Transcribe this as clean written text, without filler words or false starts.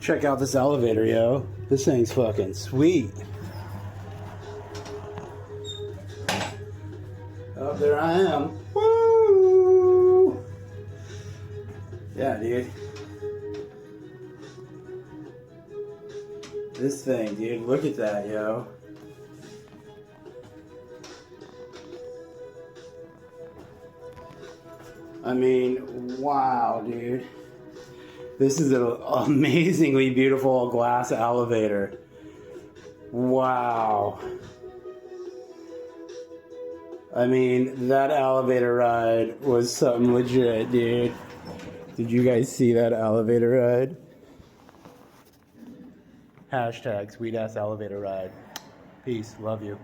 Check out this elevator, yo. This thing's fucking sweet. Oh, there I am. Woo! Yeah, dude. This thing, dude. Look at that, yo. I mean, wow, dude. This is an amazingly beautiful glass elevator. Wow. I mean, that elevator ride was something legit, dude. Did you guys see that elevator ride? Hashtag sweet ass elevator ride. Peace. Love you.